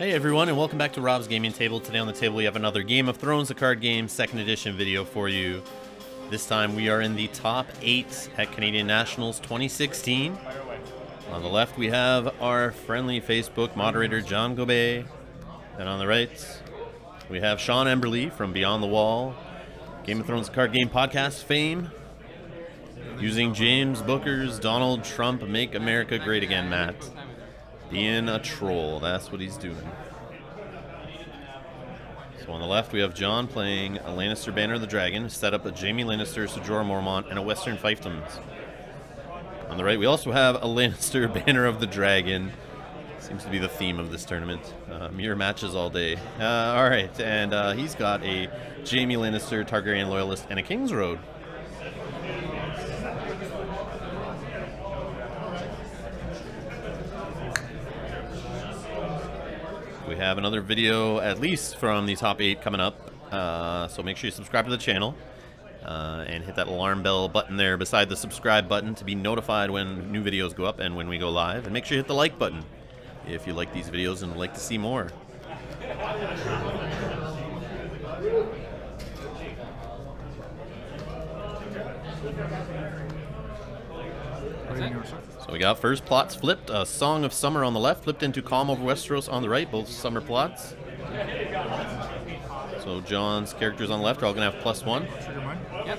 Hey everyone, and welcome back to Rob's Gaming Table. Today on the table we have another Game of Thrones, the card game, 2nd edition video for you. This time we are in the top 8 at Canadian Nationals 2016. On the left we have our friendly Facebook moderator John Gobet. And on the right we have Sean Emberley from Beyond the Wall, Game of Thrones card game podcast fame. Using James Booker's Donald Trump Make America Great Again, Matt. Being a troll, that's what he's doing. So on the left, we have John playing a Lannister Banner of the Dragon, set up a Jaime Lannister, Jorah Mormont, and a Western Fiefdoms. On the right, we also have a Lannister Banner of the Dragon. Seems to be the theme of this tournament. Mirror matches all day. All right, and he's got a Jaime Lannister, Targaryen Loyalist, and a King's Road. We have another video, at least from the top 8, coming up. So make sure you subscribe to the channel and hit that alarm bell button there beside the subscribe button to be notified when new videos go up and when we go live. And make sure you hit the like button if you like these videos and would like to see more. So we got first plots flipped. A Song of Summer on the left, flipped into Calm Over Westeros on the right, both summer plots. So John's characters on the left are all going to have +1. Trigger mine? Yep.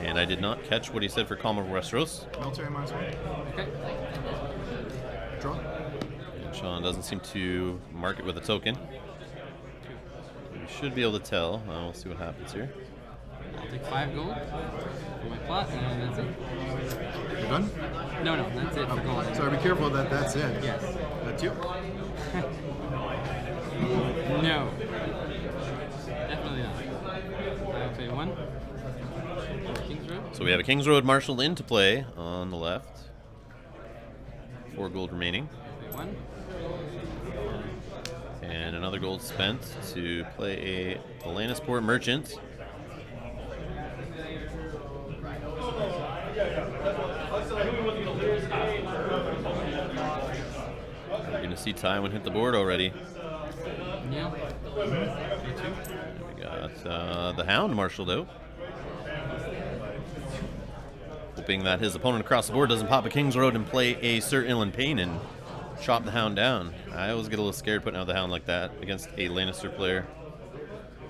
And I did not catch what he said for Calm Over Westeros. Military -1. Okay. Draw. And Sean doesn't seem to mark it with a token. We should be able to tell. We'll see what happens here. I'll take 5 gold for my plot, and that's it. You done? No, that's it for gold. Sorry, be careful that that's it. Yes. That's you? No. Definitely not. I'll pay 1. King's Road. So we have a King's Road marshaled into play on the left. 4 gold remaining. Pay 1. And another gold spent to play a Lannisport Merchant. We're going to see Tywin hit the board already. Yeah. We got the Hound marshaled out. Hoping that his opponent across the board doesn't pop a King's Road and play a Sir Ilyn Payne and chop the Hound down. I always get a little scared putting out the Hound like that against a Lannister player,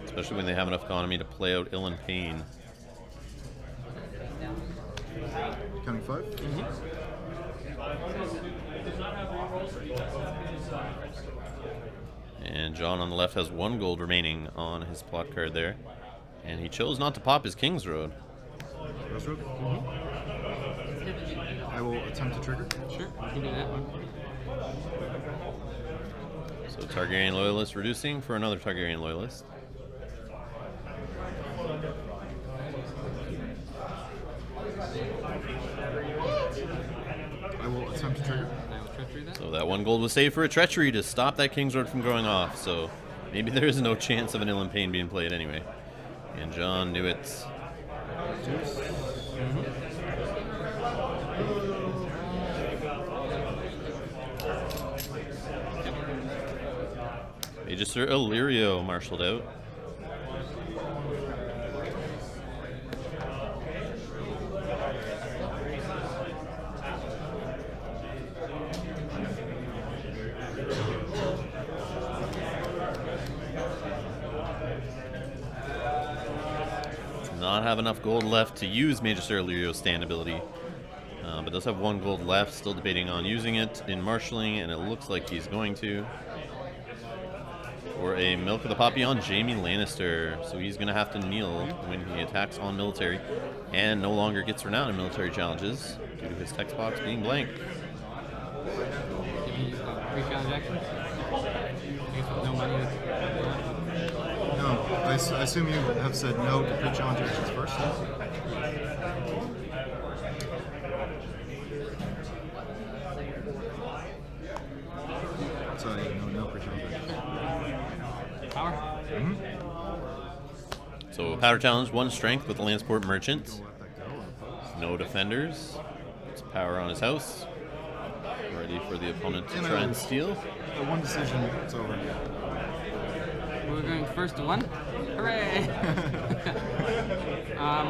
especially when they have enough economy to play out Ilyn Payne. Counting 5? And John on the left has 1 gold remaining on his plot card there. And he chose not to pop his King's Road. Crossroad? I will attempt to trigger. Sure, you can do that one. So Targaryen Loyalist reducing for another Targaryen Loyalist. I will attempt to trigger. I will treachery that. So that 1 gold was saved for a treachery to stop that King's Road from going off. So maybe there is no chance of an Ilyn Payne being played anyway. And John knew it. Magister Illyrio marshaled out. Not have enough gold left to use Magister Illyrio's stand ability, but does have 1 gold left. Still debating on using it in marshalling, and it looks like he's going to. For a Milk of the Poppy on Jaime Lannister, so he's going to have to kneel when he attacks on military, and no longer gets renowned in military challenges due to his text box being blank. Give me 3 challenge actions. I guess with no money. No, I assume you have said no to pre-challenge actions first. So no pre-challenge actions. Power. So power challenge, 1 strength with the Lannisport Merchant. Let that go. No defenders. It's power on his house. Ready for the opponent to You know, try and steal. The one decision, it's over. We're going first to one. Hooray! I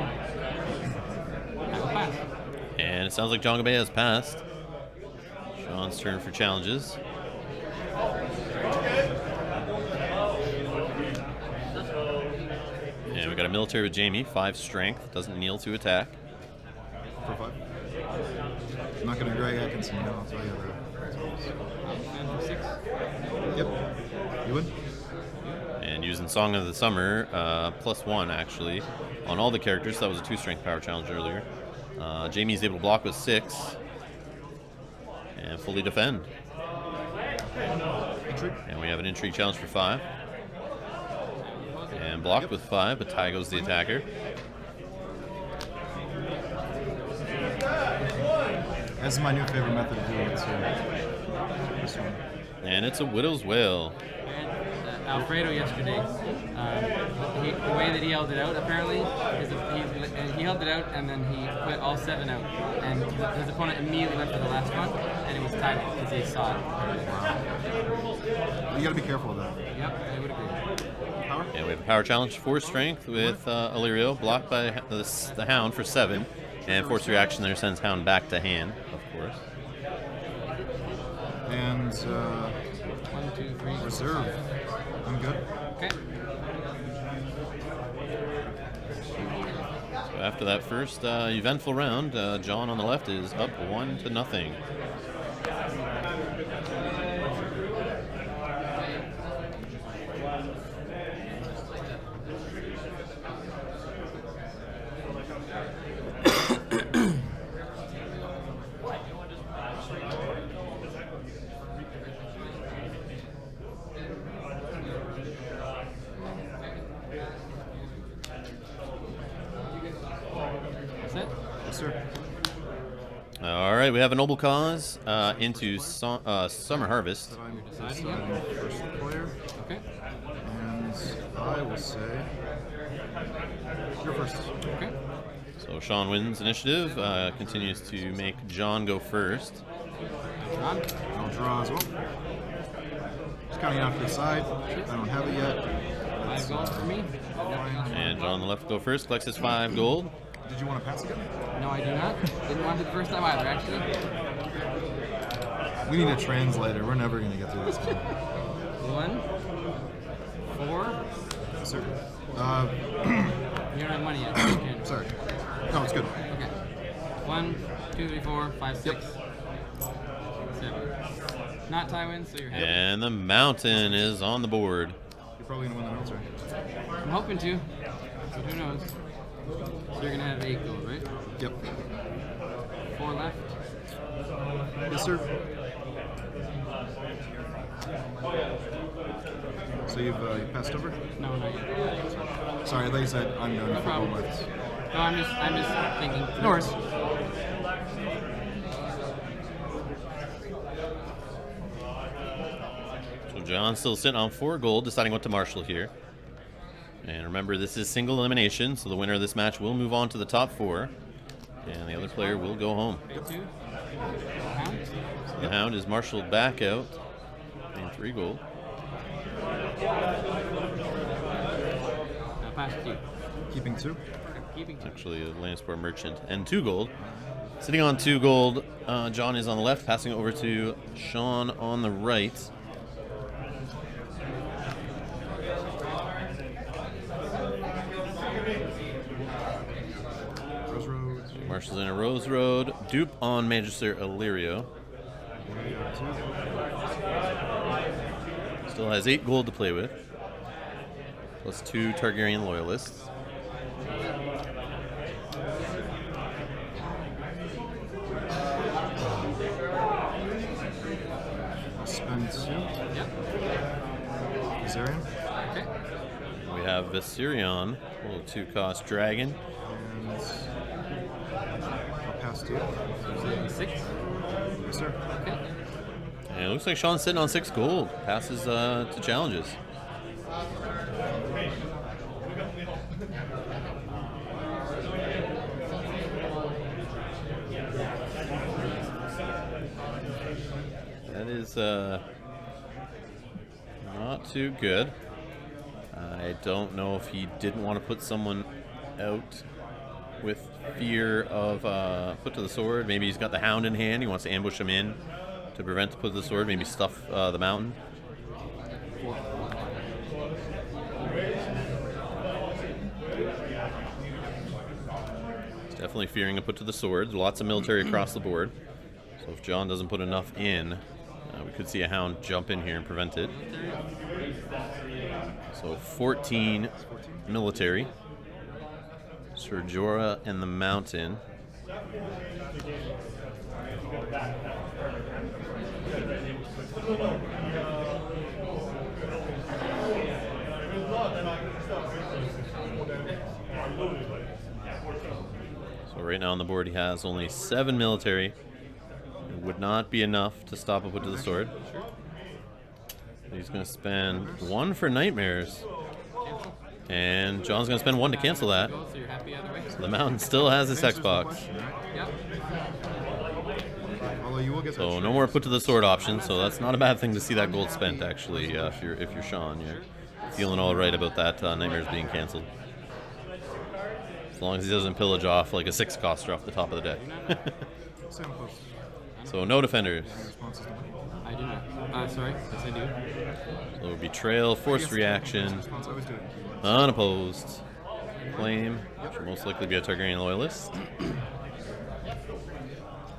will pass. And it sounds like John Gabay has passed. Sean's turn for challenges. And we got a military with Jamie, 5 strength, doesn't kneel to attack. For 5. I'm not going to Greg Atkinson, I'll tell you that. And for 6. Yep. You win? And using Song of the Summer, +1 actually, on all the characters. That was a 2 strength power challenge earlier. Jamie's able to block with 6. And fully defend. Intrigue? And we have an intrigue challenge for 5. And blocked with 5, but tie goes the attacker. This is my new favorite method of doing it, so this one. And it's a Widow's Wail. And Alfredo yesterday, the way that he held it out apparently is he held it out and then he put all 7 out, and his opponent immediately went for the last one, and it was tied because he saw it. You gotta be careful of that. Yep, I would agree. Power? And we have a power challenge for strength with Illyrio, blocked by the Hound for 7. And force reaction there sends Hound back to hand, of course. And 1, 2, 3. reserve. I'm good. Okay. So after that first eventful round, John on the left is up 1-0. That's it. Yes, sir. All right, we have a noble cause into Summer Harvest. I'm deciding deciding first player, Okay. and I will say you're first. Okay. So Sean wins initiative, continues to make John go first. John. I'll draw as well. Just counting off to the side. I don't have it yet. 5 gold for me. And John on the left will go first, collects his 5 gold. Did you want to pass again? No, I do not. Didn't want to the first time either, actually. We need a translator. We're never going to get through this game. 1, 4. Yes, sir. You don't have money yet. Okay. Sorry. No, it's good. Okay. 1, 2, 3, 4, 5, 6, 7. Not tie wins, so you're happy. And the mountain is on the board. You're probably going to win the military. I'm hoping to. But who knows? So you're gonna have 8 gold, right? Yep. 4 left. Yes, sir. So you've passed over? No, not yet. Sorry, like I said, I'm done. No for problem. gold left. No, I'm just thinking. No worries. So John's still sitting on 4 gold, deciding what to marshal here. And remember, this is single elimination, so the winner of this match will move on to the top 4. And the other player will go home. 2. Hound. The Hound is marshaled back out, paying 3 gold. I'll pass it to you. Keeping 2. Keeping 2. Actually, a Lannister merchant and 2 gold. Sitting on 2 gold, John is on the left, passing over to Sean on the right. Rose Road. Marshall's in a Rose Road. Dupe on Magister Illyrio. Still has 8 gold to play with. Plus 2 Targaryen loyalists. I'll spend 2. Yep. Kazarian. Okay. We have Viserion, a little 2-cost dragon. And I'll pass 2. So it'll be 6. Yes, sir. Okay. And it looks like Sean's sitting on 6 gold. Passes to challenges. That's not too good. I don't know if he didn't want to put someone out with fear of put to the sword. Maybe he's got the hound in hand. He wants to ambush him in to prevent the put to the sword. Maybe stuff the mountain. He's definitely fearing a put to the sword. Lots of military across the board. So if John doesn't put enough in, we could see a hound jump in here and prevent it. So 14 military. Sir Jorah and the mountain. So right now on the board he has only 7 military. It would not be enough to stop a put to the sword. He's going to spend 1 for nightmares. And John's going to spend 1 to cancel that. So the mountain still has his hex box. So no more put to the sword option. So that's not a bad thing to see that gold spent actually. If you're Sean, you're feeling all right about that nightmares being canceled. As long as he doesn't pillage off like a 6-coster off the top of the deck. So no defenders. I do not. Sorry, yes I do. So betrayal, forced reaction, unopposed, claim, which will most likely be a Targaryen loyalist.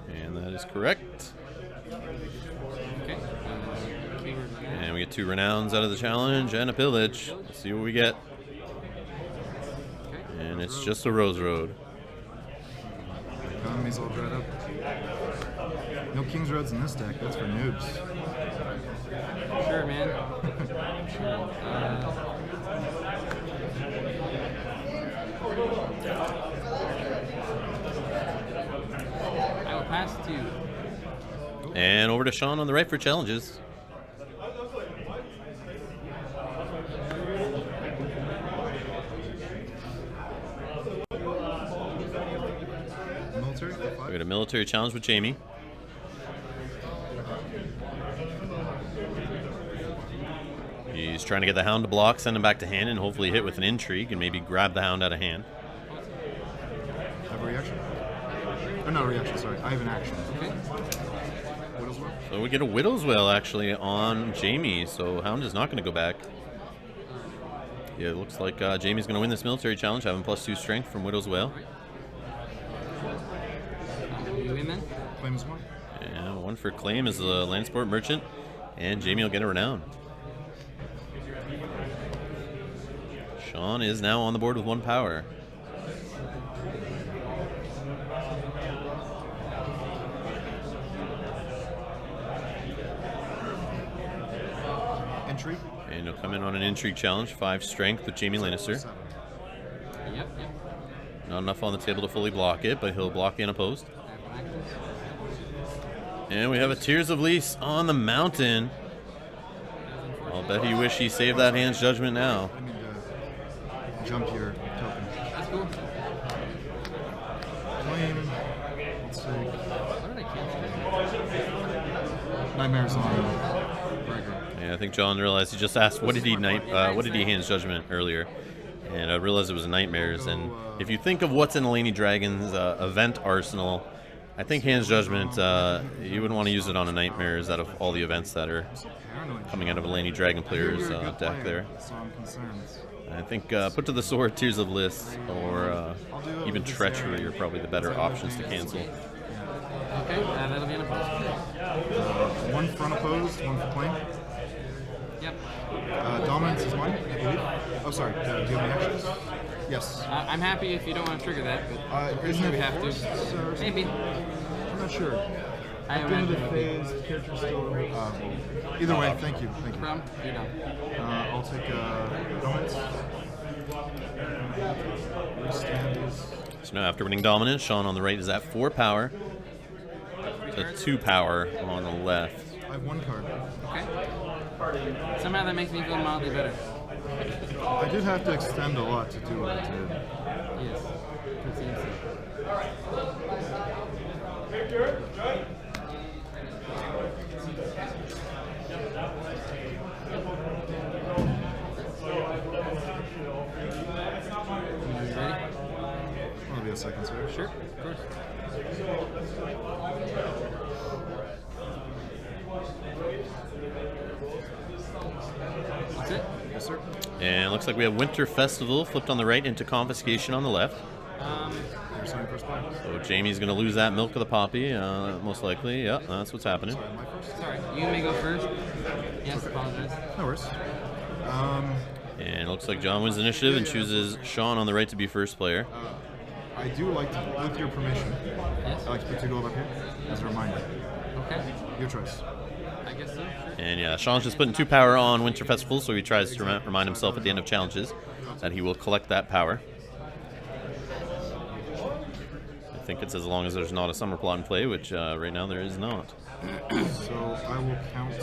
And that is correct. Okay. And we get 2 renowns out of the challenge and a pillage. Let's see what we get. And it's just a Rose Road. Economy's all dried up. No King's Roads in this deck. That's for noobs. Sure, man. I will pass to you. And over to Sean on the right for challenges. Military? We got a military challenge with Jamie. He's trying to get the hound to block, send him back to hand, and hopefully hit with an intrigue and maybe grab the hound out of hand. I have a reaction? Oh, not a reaction, sorry. I have an action. Okay. Widow's Well? So we get a Widow's Well actually on Jamie, so hound is not going to go back. Yeah, it looks like Jamie's going to win this military challenge, having +2 strength from Widow's Well. You win then? Claim is 1. Yeah, 1 for claim is the Landsport Merchant, and Jamie will get a renown. Sean is now on the board with 1 power. Intrigue? And he'll come in on an intrigue challenge, 5 strength with Jamie Lannister. 7. Yep. Not enough on the table to fully block it, but he'll block the unopposed. And we have a Tears of Lys on the mountain. I'll bet you wish he saved that hand's judgment now. I need to jump your token. That's cool. Claim. Let's see. What did I cancel? Nightmares on Dragon. Yeah, I think John realized he just asked what did he hand's judgment earlier, and I realized it was nightmares. And if you think of what's in Laney Dragon's event arsenal, I think hand's judgment you wouldn't want to use it on a nightmares out of all the events that are coming out of a Laney Dragon player's deck there. So I'm concerned. I think put to the sword, Tears of Lys, or even treachery are probably the better options to cancel. Okay, that'll be an opposed. 1 for unopposed, 1 for claim. Yep. Dominance is 1, I believe. Oh, sorry. Do you have any actions? Yes. I'm happy if you don't want to trigger that, but pretty Isn't sure it we have to. Sir, Maybe. I'm not sure. I At the end of the imagine. phase, the character still. Either way, thank you. Thank you. From? You're done. I'll take dominance. Stand is. So now after winning dominance, Sean on the right is at 4 power, to 2 power on the left. I have 1 card. Okay. Somehow that makes me feel mildly better. I did have to extend a lot to do what I did. Yes. It seems so. a second, sir? Sure, of course. That's it. Yes, sir. And it looks like we have Winter Festival flipped on the right into Confiscation on the left. You're signing first play. So Jamie's going to lose that Milk of the Poppy, most likely. Yeah, that's what's happening. Sorry, am I first? Sorry, you may go first. Yes, apologize. No worries. And it looks like John wins initiative and chooses Sean on the right to be first player. I do like to, with your permission, Yes. I like to put 2 gold up here as a reminder. Okay. Your choice. I guess so. Sure. And yeah, Sean's just putting 2 power on Winter Festival, so he tries to remind himself at the end of challenges that he will collect that power. I think it's as long as there's not a summer plot in play, which right now there is not. So I will count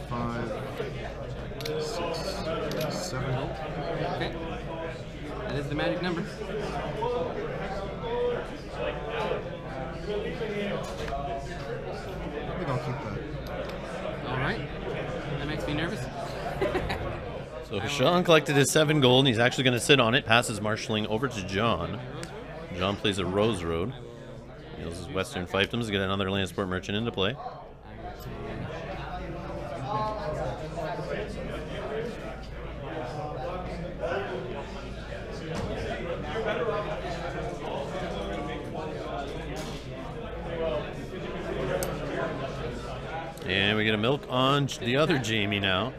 5, 6, 7 gold. Okay. That is the magic number. I think I'll keep that. All right. That makes me nervous. So Sean collected his 7 gold, and he's actually going to sit on it, passes marshalling over to John. John plays a Rose Road. He uses Western Fiefdoms to get another Landsport Merchant into play. And we get a milk on the other Jamie now.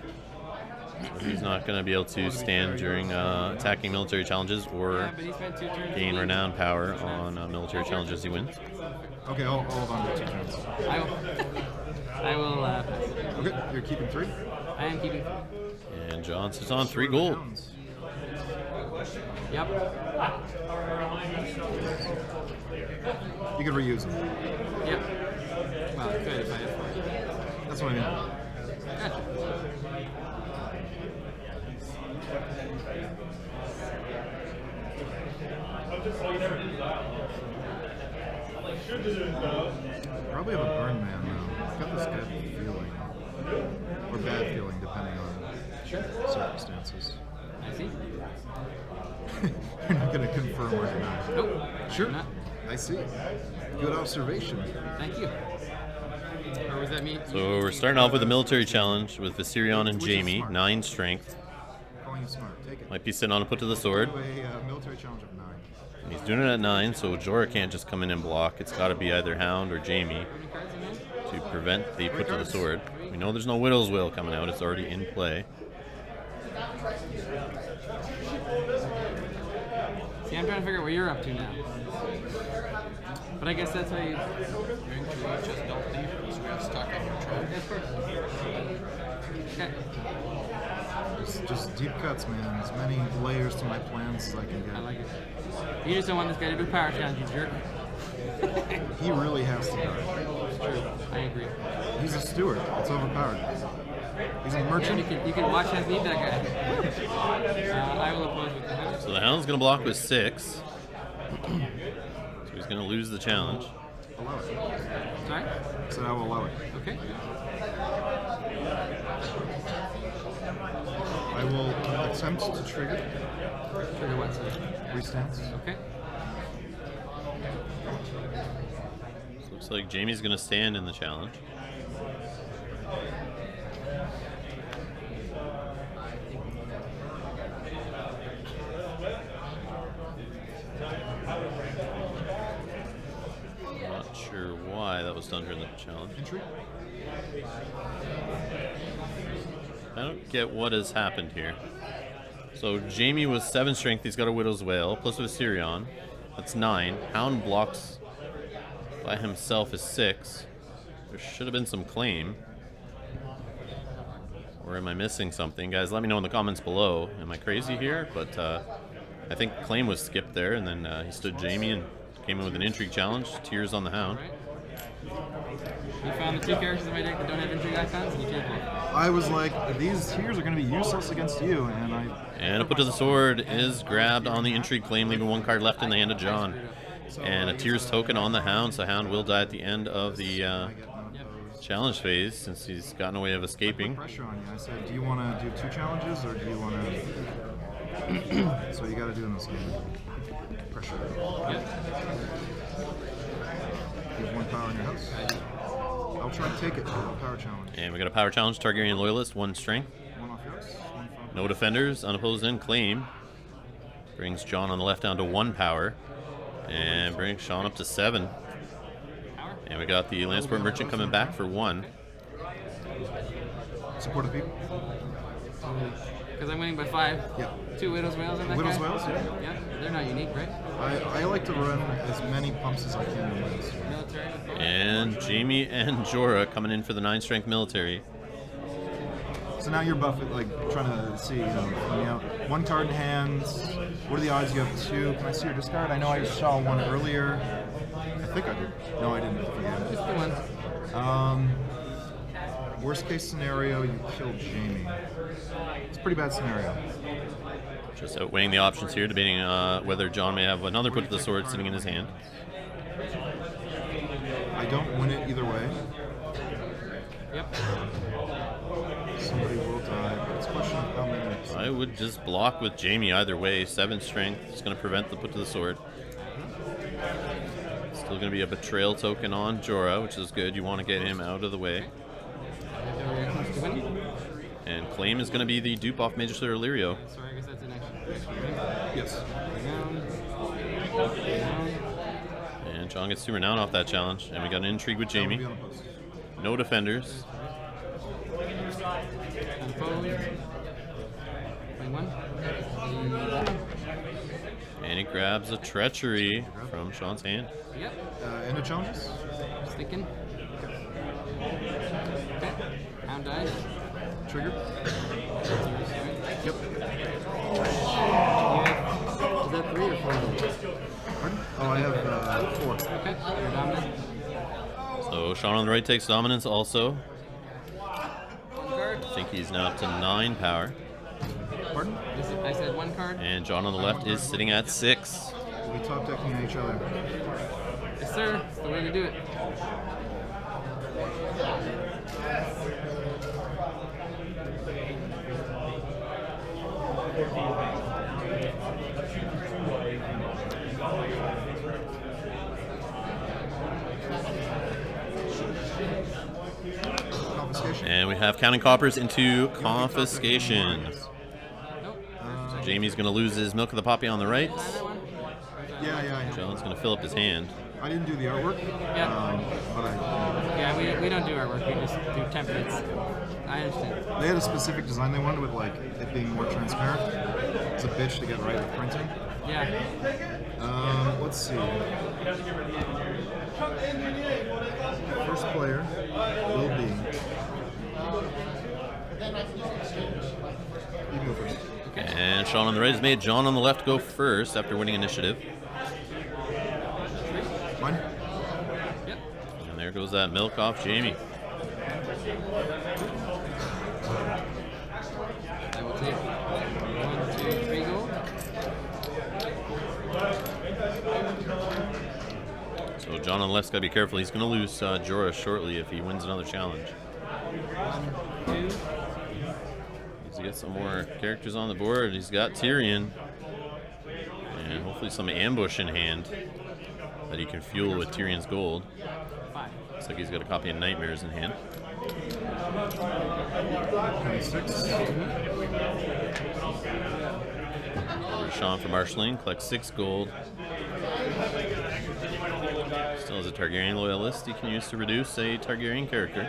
So he's not going to be able to stand during attacking military challenges or Yeah, but he spent 2 turns. gain renown power on military challenges he wins. Okay, I'll hold on to 2 turns. I will. Okay, you're keeping 3? I am keeping. And John sits on 3 gold. Yep. You could reuse them. Yep. Well, I could if I had 4. That's what I mean. Gotcha. Probably have a burn man now. I've got this good feeling. Or bad feeling, depending on circumstances. I see. You're not going to confirm or deny. Nope. Sure. I'm not. I see. Good observation. Thank you. Or was that me? So we're starting off with a military challenge with Viserion and Which is Jamie, smart. 9 strength. Calling you smart. Take it. Might be sitting on a put to the sword. Do a military challenge of 9. He's doing it at 9, so Jorah can't just come in and block. It's got to be either Hound or Jamie How many cards in there? to prevent the put to the sword. We know there's no Widow's Will coming out. It's already in play. See, I'm trying to figure out what you're up to now. But I guess that's how you. Just don't leave because we have stuck on your track. Of course. Okay. Just deep cuts, man. As many layers to my plans as I can get. I like it. You just don't want this guy to do power challenge, you jerk. He really has to die. It's true. I agree. He's a steward. It's overpowered. He's a Yeah, merchant. you can watch us need that guy. I will oppose with the hound. So the Hound's going to block with 6. So he's going to lose the challenge. Allow it. Sorry? So I will allow it. Okay. I will attempt to trigger. Trigger what, sir? Restance. Okay. So looks like Jamie's going to stand in the challenge. Not sure why that was done during the challenge. Entry. I don't get what has happened here. So Jamie was 7 strength. He's got a Widow's Wail plus with Viserion. That's 9. Hound blocks by himself is 6. There should have been some claim. Or am I missing something? Guys, let me know in the comments below. Am I crazy here? But I think claim was skipped there, and then he stood Jamie and came in with an intrigue challenge. Tears on the Hound. Alright. You found the 2 characters in my deck that don't have intrigue icons, and you take one. I was like, these tears are going to be useless against you, and I. And a put to the sword is grabbed on the intrigue claim, leaving 1 card left in the hand of John. And a Tears token on the Hound, so Hound will die at the end of the I get none of those. challenge phase since he's gotten away of escaping. Pressure on you. I said, do you want to do 2 challenges, or do you want to So you got to do in this game. Pressure. Yep. You have 1 power in your house. I'll try and take it. Power challenge. And we got a power challenge, Targaryen Loyalist, 1 strength. 1 off yours. 1 from No defenders, unopposed end, claim. Brings John on the left down to 1 power. And brings Sean up to 7. And we got the Lannister Merchant coming back for 1. Support the people. Because I'm winning by 5. Yeah. 2 Widow's Wails in that Widow's guy? Wails, yeah. Yeah, they're not unique, right? I like to run as many pumps as I can in wins. Military. And Jaime and Jorah coming in for the 9 strength military. So now you're buffing, like trying to see, from the out. 1 card in hand. What are the odds you have 2? Can I see your discard? I know I saw 1 earlier. I think I did. No, I didn't. Forget Just the one. it. Worst case scenario, you kill Jaime. It's a pretty bad scenario. Just outweighing the options here, debating whether John may have another put to the sword sitting in his hand. I don't win it either way. Yep. Somebody will die, but it's a question of how many. I would just block with Jaime either way. 7 strength is going to prevent the put to the sword. Still going to be a betrayal token on Jorah, which is good. You want to get him out of the way. And claim is going to be the dupe off Major Slayer Illyrio. Sorry, I guess that's an action. Yes. And John gets 2 renown off that challenge. And we got an intrigue with Jaime. Be on the post. No defenders. Playing 1. And he grabs a treachery from Sean's hand. Yep. End of challenges? Just thinking. Okay. Hound dies. Trigger? Yep. Is that 3 or 4? Pardon? Oh, I have 4. Okay. You're dominant. So Sean on the right takes dominance also. One card. I think he's now up to 9 power. Pardon? I said 1 card. And John on the left is sitting at 6. We'll be top decking each other. Yes, sir. That's the way to do it. Confiscation. And we have counting coppers into confiscation. Nope. So Jamie's going to lose his Milk of the Poppy on the right. Yeah, I know. John's going to fill up his hand. I didn't do the artwork. Yeah. But Yeah, we don't do artwork. We just do templates. I understand. they had a specific design they wanted with like it being more transparent. It's a bitch to get right with printing. Yeah. Let's see. First player will be. You can go first. And Sean on the right has made John on the left go first after winning initiative. Mine? Yep. And there goes that milk off Jamie. I will take 1, 2, 3 gold. So John on the left's got to be careful. He's going to lose Jorah shortly if he wins another challenge. 1, 2. Needs to get some more characters on the board. He's got Tyrion. And hopefully some ambush in hand that he can fuel with Tyrion's gold. 5. Looks like he's got a copy of Nightmares in hand. 26. Over to Sean for marshalling, collects 6 gold. Still has a Targaryen loyalist he can use to reduce a Targaryen character.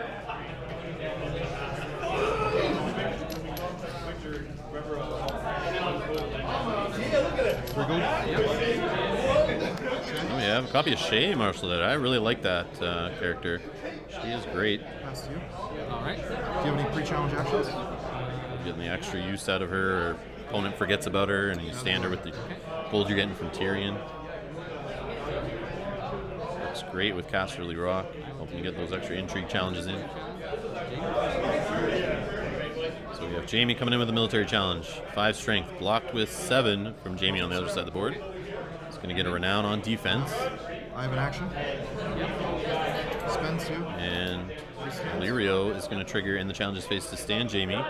We're good. Oh yeah, I have a copy of Shay marshaled it. I really like that character. She is great. Pass to you. Alright. Do you have any pre-challenge actions? Getting the extra use out of her, or opponent forgets about her, and you stand her with the gold you're getting from Tyrion. Looks great with Casterly Rock. Hoping to get those extra intrigue challenges in. So we have Jamie coming in with a military challenge. 5 strength, blocked with 7 from Jamie on the other side of the board. He's going to get a renown on defense. I have an action. Spend 2. And Illyrio is going to trigger in the challenges phase to stand Jamie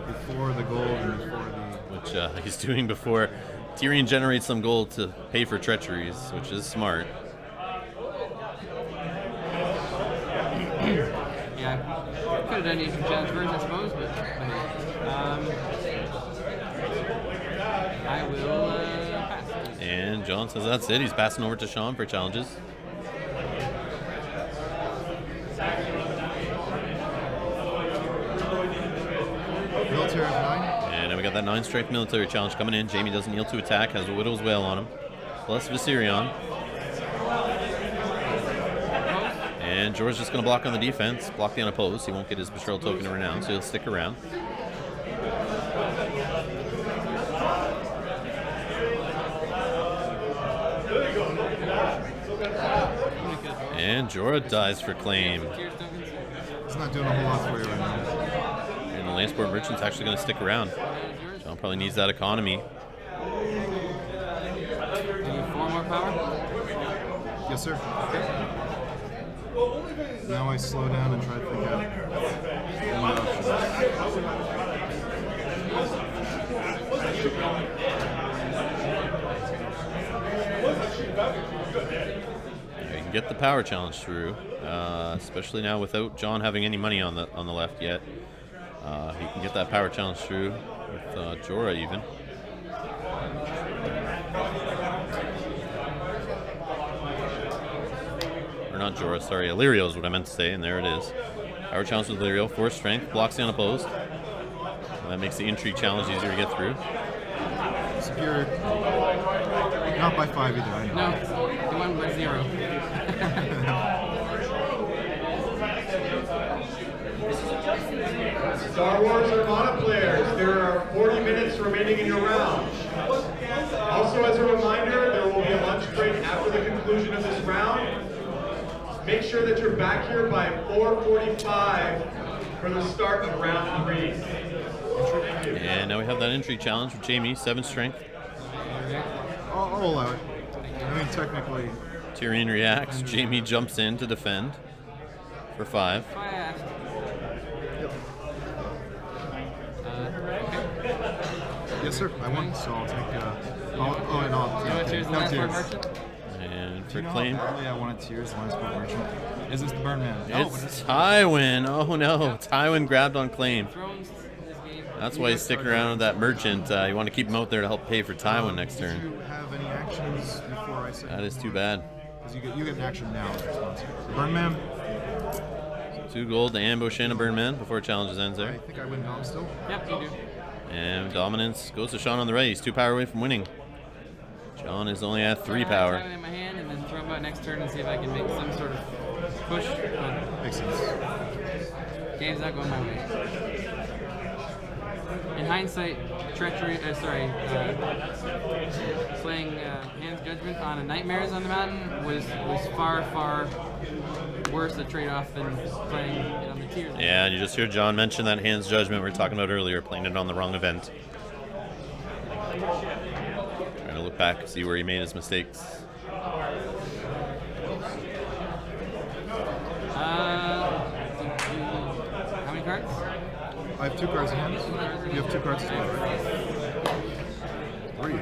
Before the gold and before the. with which he's doing before Tyrion generates some gold to pay for treacheries, which is smart. Yeah, could have done the challenge first, I suppose, but I will pass. And John says that's it. He's passing over to Sean for challenges. Military of 9. And then we got that 9 strength military challenge coming in. Jamie doesn't yield to attack, has a Widow's Wail on him, plus Viserion. And George's just going to block on the defense, block the unopposed. He won't get his betrayal token to renown, so he'll stick around. And Jorah dies for claim. It's not doing a whole lot for you right now. And the Lannister Merchant's actually going to stick around. John probably needs that economy. Need 4 more power? Yes, sir. Now I slow down and try to think out one You can get the power challenge through, especially now without John having any money on the left yet. He can get that power challenge through with Jorah even. Or not Jorah, sorry, Illyrio is what I meant to say, and there it is. Power challenge with Illyrio, 4 strength, blocks the unopposed. And that makes the intrigue challenge easier to get through. Superior. Not by 5 either, I know. No, he won by 0. Star Wars Armada players, there are 40 minutes remaining in your round. Also, as a reminder, there will be a lunch break after the conclusion of this round. Make sure that you're back here by 4:45 for the start of round 3. Thank you. And now we have that intrigue challenge with Jamie, 7 strength. I'll allow it. I mean, technically, Tyrion reacts, Jamie jumps in to defend for 5. Fast. yes, sir. I won, so I'll take. You want Tears the no Lannister tears. Merchant? And Do for you know claim, how badly I wanted Tears, the Lannister Merchant? Is this the Burn Man? No, but it's Tywin. Oh no, Tywin grabbed on claim. Thrones in this game. That's why he's sticking around with that merchant. You want to keep him out there to help pay for Tywin next Did turn. you have any actions before I said? That is too bad. Because you get an action now as response. Burn Man. 2 gold to ambush in a burn man before challenges ends I there. think I win now still. Yep, you do. And dominance goes to Sean on the right. He's 2 power away from winning. John is only at 3 power. Have it in my hand and then throw him out next turn and see if I can make some sort of push. But Makes sense. game's not going my way. In hindsight, treachery. Playing Hand's Judgment on a Nightmares on the Mountain was far worse a trade-off than playing it on the Tears. Yeah, and you just hear John mention that Hand's Judgment we were talking about earlier, playing it on the wrong event. Trying to look back and see where he made his mistakes. How many cards? I have 2 cards in hand. You have 2 cards as well, right? 3.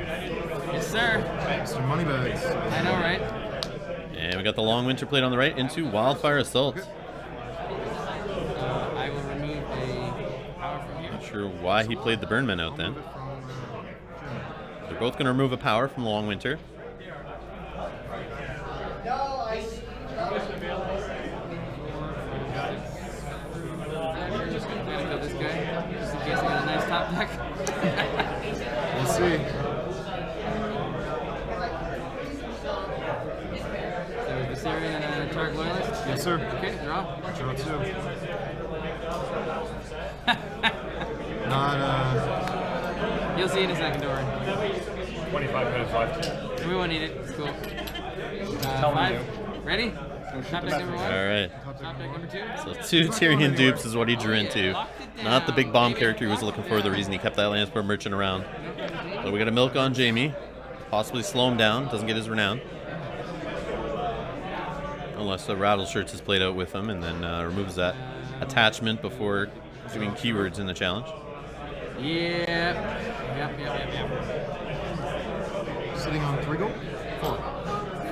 Yes, sir. Mr. Moneybags. I know, right? And we got the Long Winter Plate on the right into Wildfire Assault. I will remove a power from here. Not sure why he played the Burnman out then. They're both going to remove a power from Long Winter. I'm gonna kill this guy, just in case I get a nice top deck. We'll see. So is Viserion and a Targ Loyalist? Yes, sir. Okay, draw. Draw 2. Not, You'll see in a second, don't worry. 25 minutes left. We won't need it, it's cool. Tell me 5. Ready? Top deck number 1. All right. Top deck number 2. So 2 Tyrion dupes is what he drew into. Not the big bomb character he was looking for, the reason he kept that Lannister merchant around. But we got a milk on Jamie. Possibly slow him down, doesn't get his renown. Unless the Rattle Shirts is played out with him and then removes that attachment before doing keywords in the challenge. Yeah. Yep. Sitting on 3 gold? 4.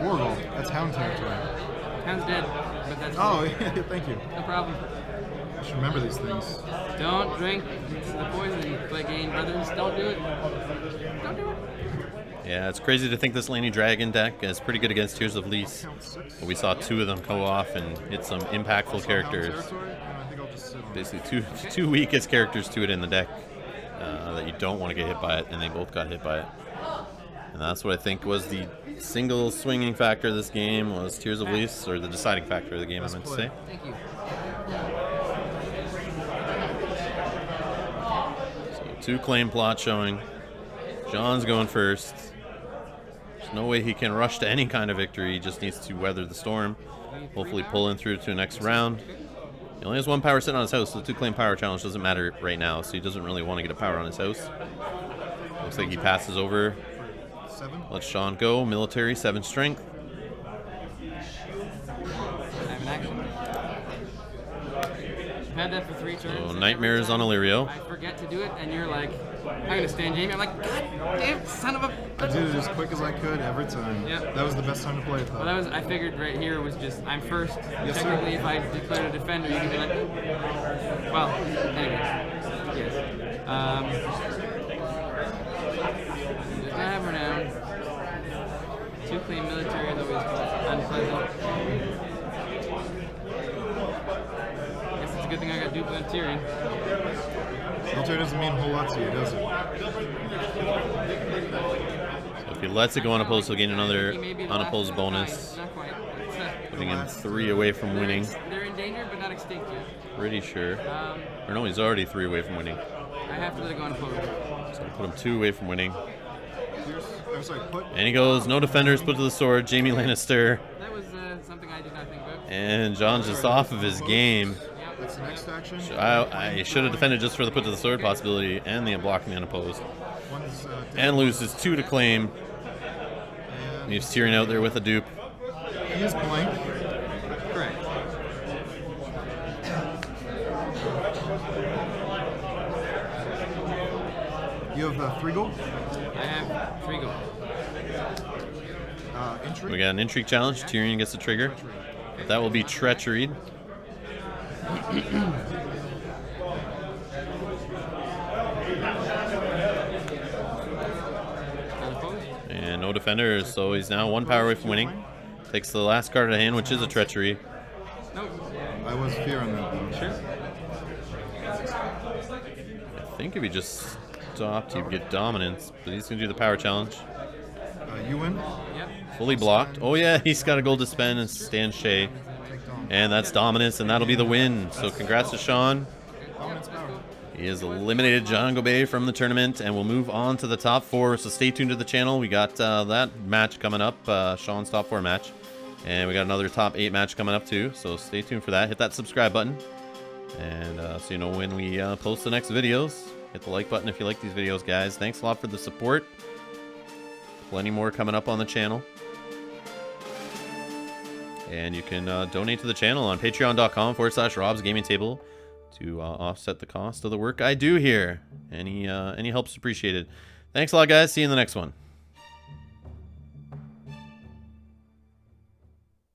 4 gold. That's hound territory. Hound's dead, but that's Oh, yeah, thank you. no problem. I should remember these things. Don't drink the poison, play game, brothers. Don't do it. Don't do it. Yeah, it's crazy to think this Lannister Dragon deck is pretty good against Tears of Lease. Count 6. But we saw 2 of them go off and hit some impactful Hound characters. territory? I think I'll just sit on it. Basically, two weakest characters to it in the deck that you don't want to get hit by it, and they both got hit by it. And that's what I think was the single swinging factor of this game, was Tears of Lease, or the deciding factor of the game, I meant to say. Thank you. So 2 claim plots showing. John's going first. There's no way he can rush to any kind of victory. He just needs to weather the storm. Hopefully pull in through to the next round. He only has 1 power sitting on his house, so the 2 claim power challenge doesn't matter right now, so he doesn't really want to get a power on his house. Looks like he passes over. 7. Lets Sean go. Military, 7 strength. I have an action. I've had that for 3 turns. So and Nightmares every on time Illyrio. I forget to do it, and you're like, I'm gonna stand Jamie. I'm like, God damn, son of a. I did it as quick as I could every time. Yep. That was the best time to play it, though. Well, that was. I figured right here was just I'm first. Yes, sir. Technically, if I declare a defender, you can be like, well, anyways, yes. I have her now. 2 clean military is always unpleasant. Guess it's a good thing I got duplicate on Tyrion. Military doesn't mean a whole lot to you, does it? So if he lets it go unopposed, he'll gain another He may be the unopposed last bonus, Not quite. It's, putting him 3 away from winning. they're in danger, but not extinct yet. Pretty sure. Or no, he's already 3 away from winning. I have to let it go unopposed. So put him 2 away from winning. I'm sorry, put. And he goes, no defenders, put to the sword, Jamie Lannister. That was something I did not think about. And John's just off of his game. That's the next action. I should have defended just for the put to the sword possibility and the blocking the unopposed. One's And loses 2 to claim. Leaves Tyrion out there with a dupe. he is blank. Correct. You have 3 gold. I have 3 gold. Intrigue. We got an intrigue challenge. Tyrion gets the trigger. But that will be treachery. Unopposed? And no defenders, so he's now 1 power away from winning. Takes the last card of the hand, which is a treachery. Nope. I was fearing that. Though. Sure. I think if he just stopped, he'd get dominance. But he's going to do the power challenge. You win. Yep. Fully blocked. Oh yeah, he's got a gold to spend and stand Shay. Take Dom. And that's dominance, and that'll be the win. So congrats to Sean. Dominance power. He has eliminated John Gobey from the tournament, and we'll move on to the top 4. So stay tuned to the channel. We got that match coming up, Sean's top 4 match. And we got another top 8 match coming up too. So stay tuned for that. Hit that subscribe button. And so you know when we post the next videos. Hit the like button if you like these videos, guys. Thanks a lot for the support. Plenty more coming up on the channel. And you can donate to the channel on patreon.com/Rob's Gaming Table to offset the cost of the work I do here. Any help's appreciated. Thanks a lot, guys. See you in the next one.